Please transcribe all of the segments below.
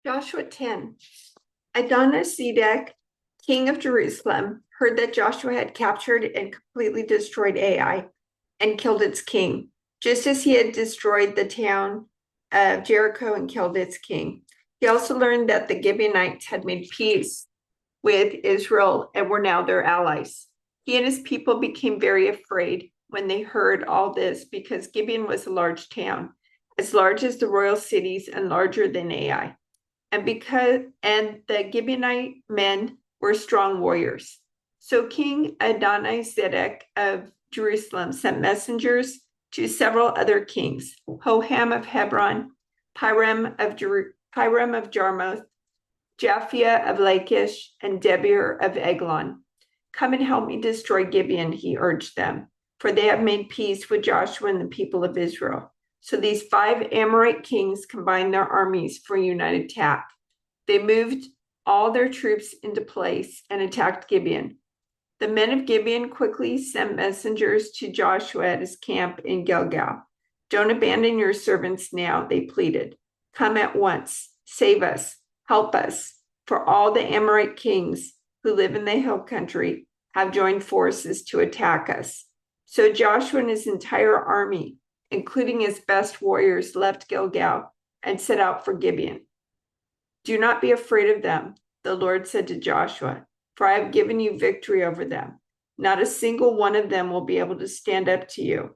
Joshua 10. Adonizedek, king of Jerusalem, heard that Joshua had captured and completely destroyed Ai and killed its king, just as he had destroyed the town of Jericho and killed its king. He also learned that the Gibeonites had made peace with Israel and were now their allies. He and his people became very afraid when they heard all this because Gibeon was a large town, as large as the royal cities and larger than Ai. And the Gibeonite men were strong warriors. So King Adonizedek of Jerusalem sent messengers to several other kings: Hoham of Hebron, Piram of Jarmuth, Japhia of Lachish, and Debir of Eglon. Come and help me destroy Gibeon, he urged them, for they have made peace with Joshua and the people of Israel. So these 5 Amorite kings combined their armies for a united attack. They moved all their troops into place and attacked Gibeon. The men of Gibeon quickly sent messengers to Joshua at his camp in Gilgal. Don't abandon your servants now, they pleaded. Come at once, save us, help us, for all the Amorite kings who live in the hill country have joined forces to attack us. So Joshua and his entire army, including his best warriors, left Gilgal and set out for Gibeon. Do not be afraid of them, the Lord said to Joshua, for I have given you victory over them. Not a single one of them will be able to stand up to you.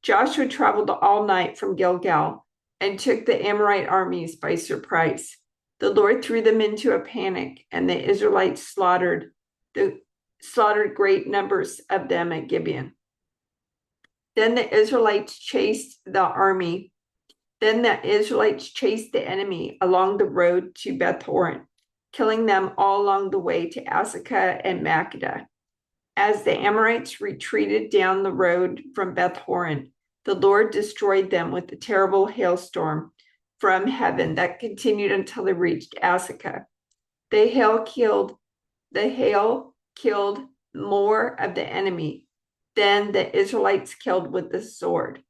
Joshua traveled all night from Gilgal and took the Amorite armies by surprise. The Lord threw them into a panic, and the Israelites slaughtered great numbers of them at Gibeon. Then the Israelites chased the enemy along the road to Beth-horon, killing them all along the way to Azekah and Makkedah. As the Amorites retreated down the road from Beth-horon, the Lord destroyed them with a terrible hailstorm from heaven that continued until they reached Azekah. The hail killed more of the enemy than the Israelites killed with the sword.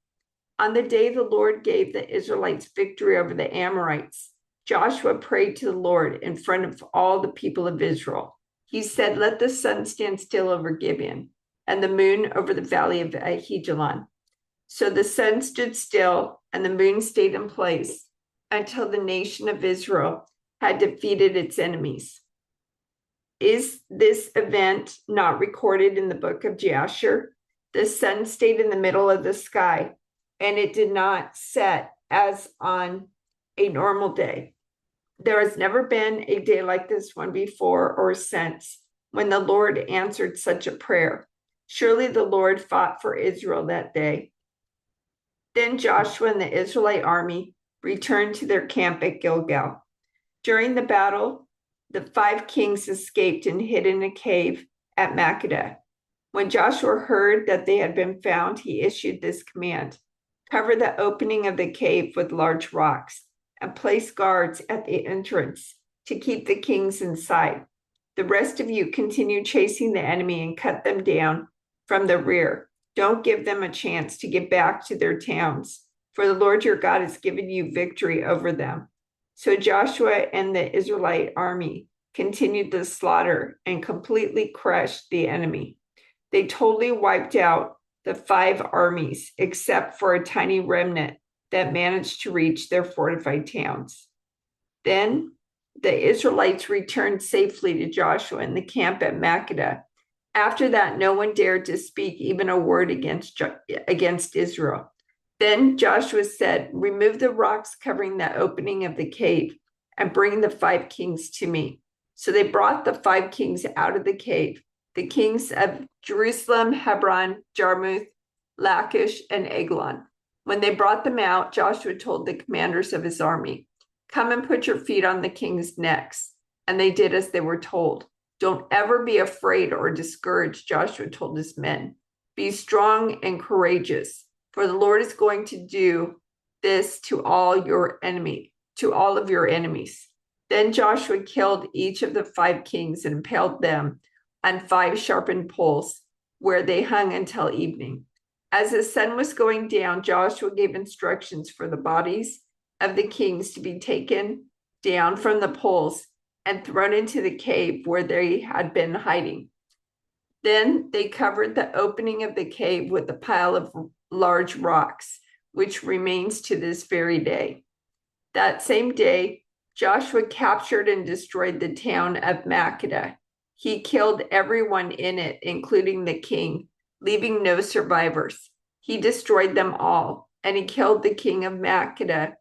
On the day the Lord gave the Israelites victory over the Amorites, Joshua prayed to the Lord in front of all the people of Israel. He said, "Let the sun stand still over Gibeon and the moon over the valley of Ahijalon." So the sun stood still and the moon stayed in place until the nation of Israel had defeated its enemies. Is this event not recorded in the book of Jasher? The sun stayed in the middle of the sky, and it did not set as on a normal day. There has never been a day like this one before or since, when the Lord answered such a prayer. Surely the Lord fought for Israel that day. Then Joshua and the Israelite army returned to their camp at Gilgal. During the battle, the 5 kings escaped and hid in a cave at Makkedah. When Joshua heard that they had been found, he issued this command: cover the opening of the cave with large rocks and place guards at the entrance to keep the kings inside. The rest of you continue chasing the enemy and cut them down from the rear. Don't give them a chance to get back to their towns, for the Lord your God has given you victory over them. So Joshua and the Israelite army continued the slaughter and completely crushed the enemy. They totally wiped out the 5 armies, except for a tiny remnant that managed to reach their fortified towns. Then the Israelites returned safely to Joshua in the camp at Makkedah. After that, no one dared to speak even a word against Israel. Then Joshua said, "Remove the rocks covering the opening of the cave and bring the 5 kings to me." So they brought the 5 kings out of the cave, the kings of Jerusalem, Hebron, Jarmuth, Lachish, and Eglon. When they brought them out, Joshua told the commanders of his army, "Come and put your feet on the kings' necks." And they did as they were told. "Don't ever be afraid or discouraged," Joshua told his men. "Be strong and courageous, for the Lord is going to do this to all of your enemies." Then Joshua killed each of the 5 kings and impaled them on 5 sharpened poles, where they hung until evening. As the sun was going down, Joshua gave instructions for the bodies of the kings to be taken down from the poles and thrown into the cave where they had been hiding. Then they covered the opening of the cave with a pile of large rocks, which remains to this very day. That same day, Joshua captured and destroyed the town of Makkedah. He killed everyone in it, including the king, leaving no survivors. He destroyed them all, and he killed the king of Makkedah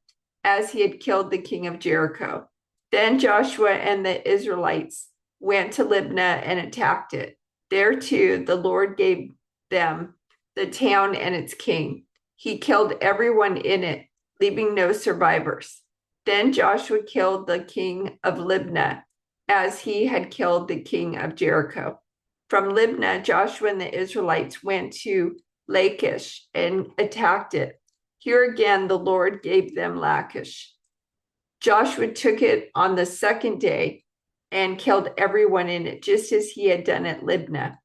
as he had killed the king of Jericho. Then Joshua and the Israelites went to Libnah and attacked it. There too, the Lord gave them the town and its king. He killed everyone in it, leaving no survivors. Then Joshua killed the king of Libnah, as he had killed the king of Jericho. From Libnah, Joshua and the Israelites went to Lachish and attacked it. Here again, the Lord gave them Lachish. Joshua took it on the second day and killed everyone in it, just as he had done at Libnah.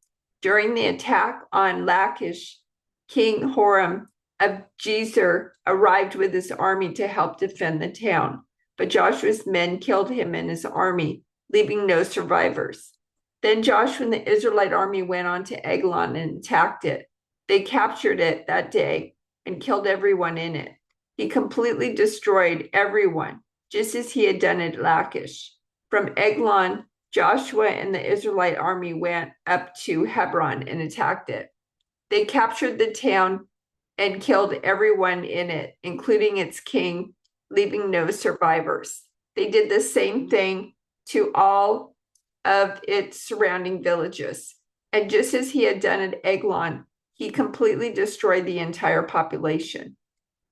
During the attack on Lachish, King Horam of Gezer arrived with his army to help defend the town, but Joshua's men killed him and his army, leaving no survivors. Then Joshua and the Israelite army went on to Eglon and attacked it. They captured it that day and killed everyone in it. He completely destroyed everyone, just as he had done at Lachish. From Eglon, Joshua and the Israelite army went up to Hebron and attacked it. They captured the town and killed everyone in it, including its king, leaving no survivors. They did the same thing to all of its surrounding villages. And just as he had done at Eglon, he completely destroyed the entire population.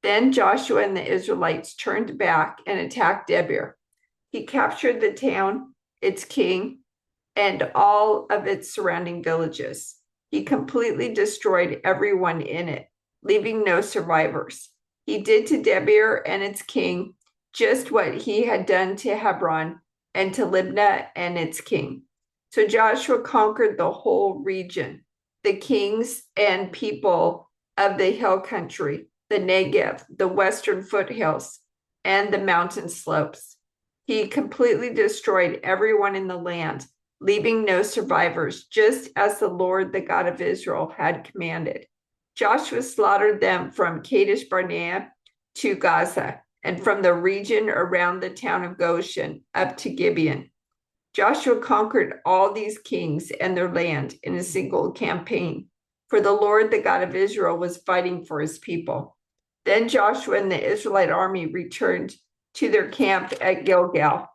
Then Joshua and the Israelites turned back and attacked Debir. He captured the town, its king, and all of its surrounding villages. He completely destroyed everyone in it, leaving no survivors. He did to Debir and its king just what he had done to Hebron and to Libnah and its king. So Joshua conquered the whole region, the kings and people of the hill country, the Negev, the western foothills, and the mountain slopes. He completely destroyed everyone in the land, leaving no survivors, just as the Lord, the God of Israel, had commanded. Joshua slaughtered them from Kadesh Barnea to Gaza, and from the region around the town of Goshen up to Gibeon. Joshua conquered all these kings and their land in a single campaign, for the Lord, the God of Israel, was fighting for his people. Then Joshua and the Israelite army returned to their camp at Gilgal.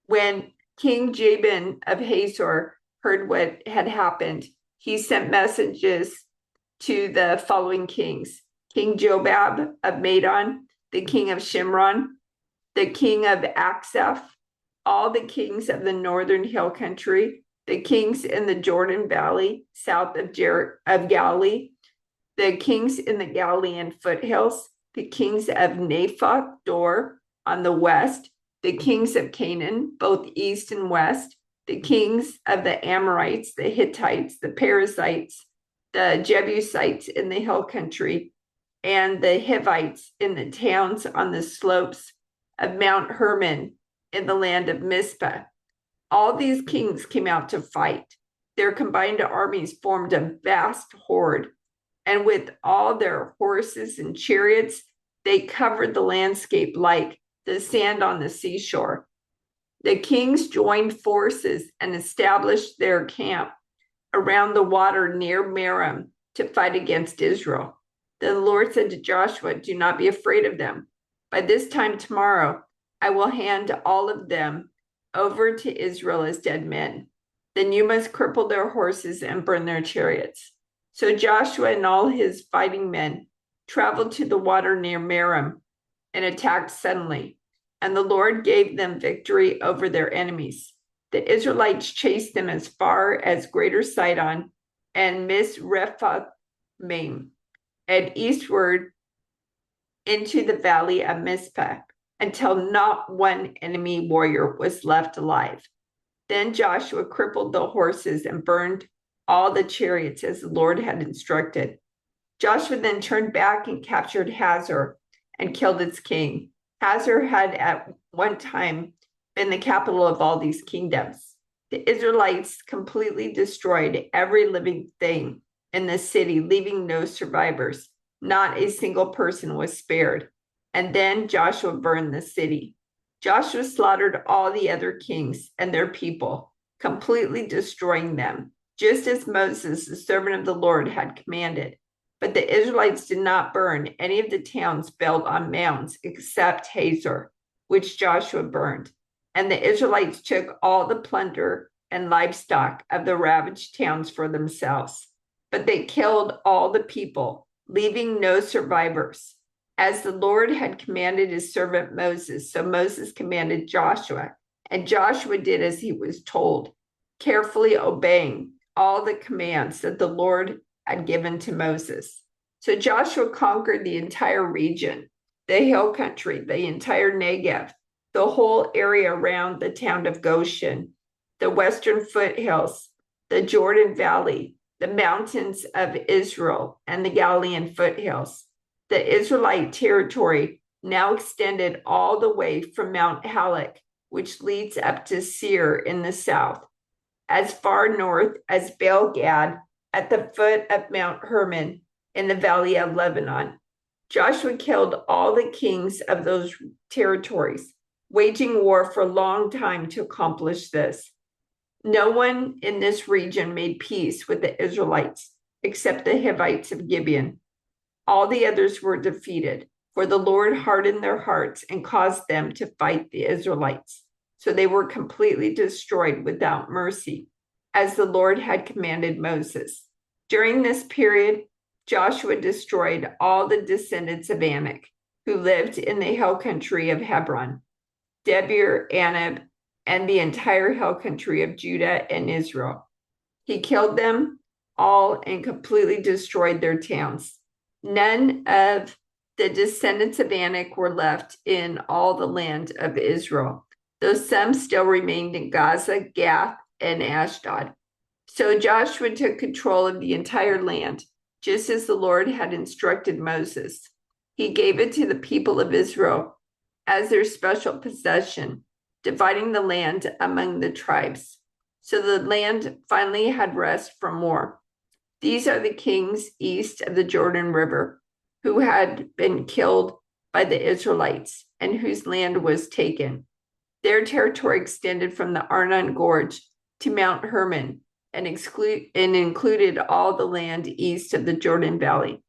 When King Jabin of Hazor heard what had happened, he sent messages to the following kings: King Jobab of Madon, the king of Shimron, the king of Aksaph, all the kings of the northern hill country, the kings in the Jordan Valley south of Galilee, the kings in the Galilean foothills, the kings of Naphoth Dor on the west, the kings of Canaan, both east and west, the kings of the Amorites, the Hittites, the Perizzites, the Jebusites in the hill country, and the Hivites in the towns on the slopes of Mount Hermon in the land of Mizpah. All these kings came out to fight. Their combined armies formed a vast horde, and with all their horses and chariots, they covered the landscape like the sand on the seashore. The kings joined forces and established their camp around the water near Merom to fight against Israel. Then the Lord said to Joshua, "Do not be afraid of them. By this time tomorrow, I will hand all of them over to Israel as dead men. Then you must cripple their horses and burn their chariots." So Joshua and all his fighting men traveled to the water near Merom and attacked suddenly, and the Lord gave them victory over their enemies. The Israelites chased them as far as Greater Sidon and Misrephoth-maim, and eastward into the valley of Mizpah, until not one enemy warrior was left alive. Then Joshua crippled the horses and burned all the chariots as the Lord had instructed. Joshua then turned back and captured Hazor and killed its king. Hazor had at one time been the capital of all these kingdoms. The Israelites completely destroyed every living thing in the city, leaving no survivors. Not a single person was spared. And then Joshua burned the city. Joshua slaughtered all the other kings and their people, completely destroying them, just as Moses, the servant of the Lord, had commanded. But the Israelites did not burn any of the towns built on mounds except Hazor, which Joshua burned. And the Israelites took all the plunder and livestock of the ravaged towns for themselves. But they killed all the people, leaving no survivors. As the Lord had commanded his servant Moses, so Moses commanded Joshua, and Joshua did as he was told, carefully obeying all the commands that the Lord had given to Moses. So Joshua conquered the entire region, the hill country, the entire Negev, the whole area around the town of Goshen, the western foothills, the Jordan Valley, the mountains of Israel, and the Galilean foothills. The Israelite territory now extended all the way from Mount Halak, which leads up to Seir in the south, as far north as Baal Gad at the foot of Mount Hermon in the valley of Lebanon. Joshua killed all the kings of those territories, waging war for a long time to accomplish this. No one in this region made peace with the Israelites except the Hivites of Gibeon. All the others were defeated, for the Lord hardened their hearts and caused them to fight the Israelites. So they were completely destroyed without mercy, as the Lord had commanded Moses. During this period, Joshua destroyed all the descendants of Anak, who lived in the hill country of Hebron, Debir, Anab, and the entire hill country of Judah and Israel. He killed them all and completely destroyed their towns. None of the descendants of Anak were left in all the land of Israel, though some still remained in Gaza, Gath, and Ashdod. So Joshua took control of the entire land, just as the Lord had instructed Moses. He gave it to the people of Israel as their special possession, dividing the land among the tribes. So the land finally had rest from war. These are the kings east of the Jordan River who had been killed by the Israelites and whose land was taken. Their territory extended from the Arnon Gorge to Mount Hermon and included all the land east of the Jordan Valley.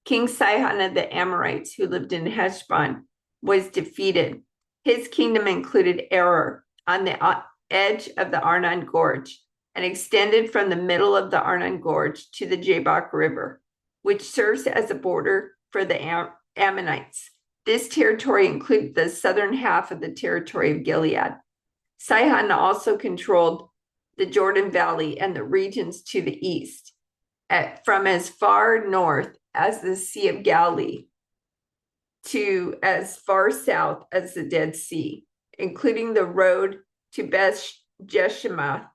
King Sihon of the Amorites, who lived in Heshbon, was defeated. His kingdom included Aroer on the edge of the Arnon Gorge and extended from the middle of the Arnon Gorge to the Jabbok River, which serves as a border for the Ammonites. This territory included the southern half of the territory of Gilead. Sihon also controlled the Jordan Valley and the regions to the east, from as far north as the Sea of Galilee to as far south as the Dead Sea, including the road to Beth Jeshimoth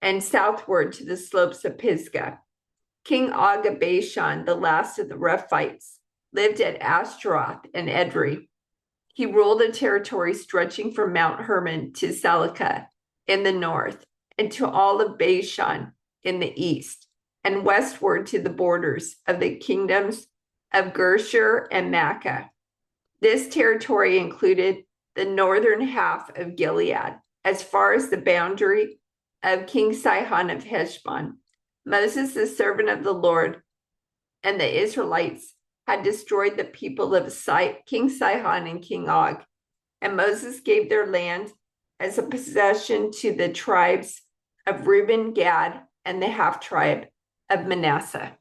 and southward to the slopes of Pisgah. King Og of Bashan, the last of the Rephites, lived at Ashtaroth and Edrei. He ruled a territory stretching from Mount Hermon to Salecah in the north, and to all of Bashan in the east, and westward to the borders of the kingdoms of Gershur and Makkah. This territory included the northern half of Gilead, as far as the boundary of King Sihon of Heshbon. Moses, the servant of the Lord, and the Israelites had destroyed the people of King Sihon and King Og, and Moses gave their land as a possession to the tribes of Reuben, Gad, and the half-tribe of Manasseh.